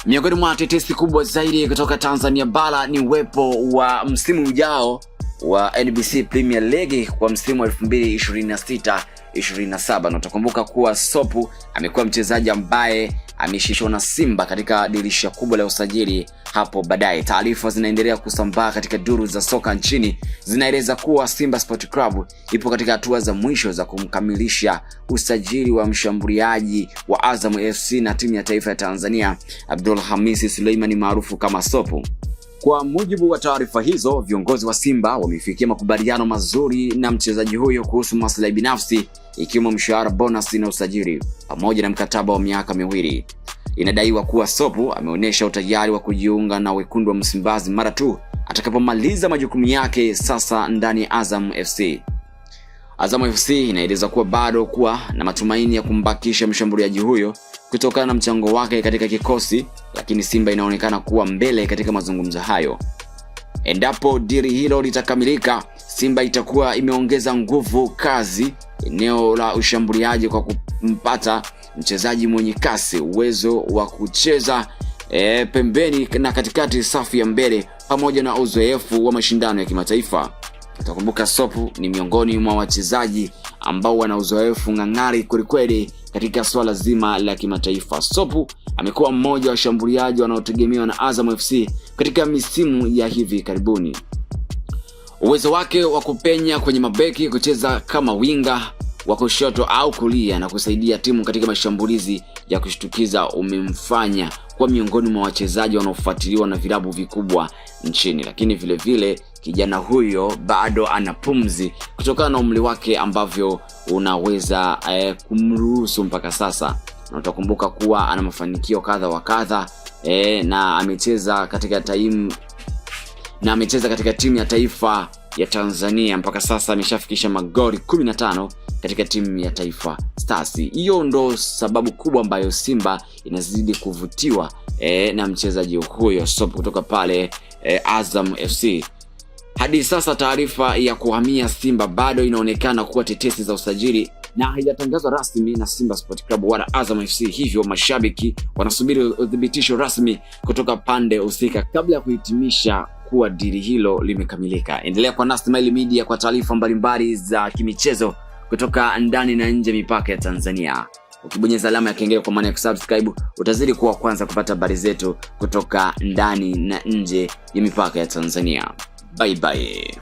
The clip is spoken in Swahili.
Miongoni mwa tetesi kubwa zaidi kutoka Tanzania bara ni uwepo wa msimu ujao wa NBC Premier League kwa msimu wa 2026-27. Na utakumbuka kuwa Sopu amekuwa mchezaji ambaye ameshishwa na Simba katika dirisha kubwa la usajili hapo baadaye. Taarifa zinaendelea kusambaa katika duru za soka nchini zinaeleza kuwa Simba Sport Club ipo katika hatua za mwisho za kumkamilisha usajili wa mshambuliaji wa Azam FC na timu ya taifa ya Tanzania Abdul Hamisi Suleiman maarufu kama Sopu. Kwa mujibu wa taarifa hizo, viongozi wa Simba wamefikia makubaliano mazuri na mchezaji huyo kuhusu maslahi binafsi, ikiwemo mshahara, bonus na usajili pamoja na mkataba wa miaka 2. Inadaiwa kuwa Sopu ameonyesha utayari wa kujiunga na wekundu wa Msimbazi mara tu atakapomaliza majukumu yake sasa ndani ya Azam FC. Azam FC inaeleza kuwa bado kuwa na matumaini ya kumbakisha mshambuliaji huyo kutokana na mchango wake katika kikosi, lakini Simba inaonekana kuwa mbele katika mazungumzo hayo. Endapo dili hilo litakamilika, Simba itakuwa imeongeza nguvu kazi eneo la ushambuliaji kwa kumpata mchezaji mwenye kasi, uwezo wa kucheza pembeni na katikati safu ya mbele pamoja na uzoefu wa mashindano ya kimataifa. Utakumbuka Sopu ni miongoni mwa wachezaji ambao wana uzoefu ngangari kwelikweli katika swala zima la kimataifa. Sopu amekuwa mmoja wa washambuliaji wanaotegemewa na Azam FC katika misimu ya hivi karibuni. Uwezo wake wa kupenya kwenye mabeki, kucheza kama winga wa kushoto au kulia na kusaidia timu katika mashambulizi ya kushtukiza umemfanya kwa miongoni mwa wachezaji wanaofuatiliwa na vilabu vikubwa nchini. Lakini vile vile kijana huyo bado ana pumzi kutokana na umri wake ambavyo unaweza kumruhusu mpaka sasa. Na utakumbuka kuwa ana mafanikio kadha wa kadha na amecheza katika timu ya taifa ya Tanzania. Mpaka sasa ameshafikisha magoli 15 katika timu ya Taifa Stars. Hiyo ndo sababu kubwa ambayo Simba inazidi kuvutiwa na mchezaji huyo Sopu kutoka pale Azam FC. Hadi sasa taarifa ya kuhamia Simba bado inaonekana kuwa tetesi za usajili na haijatangazwa rasmi na Simba Sport Club wala Azam FC, hivyo mashabiki wanasubiri udhibitisho rasmi kutoka pande husika kabla ya kuhitimisha kuwa dili hilo limekamilika. Endelea kwa Nasmile Media kwa taarifa mbalimbali za kimichezo kutoka ndani na nje mipaka ya Tanzania. Ukibonyeza alama ya kengele kwa maana ya kusubscribe, utazidi kuwa kwanza kupata habari zetu kutoka ndani na nje ya mipaka ya Tanzania. Bye bye.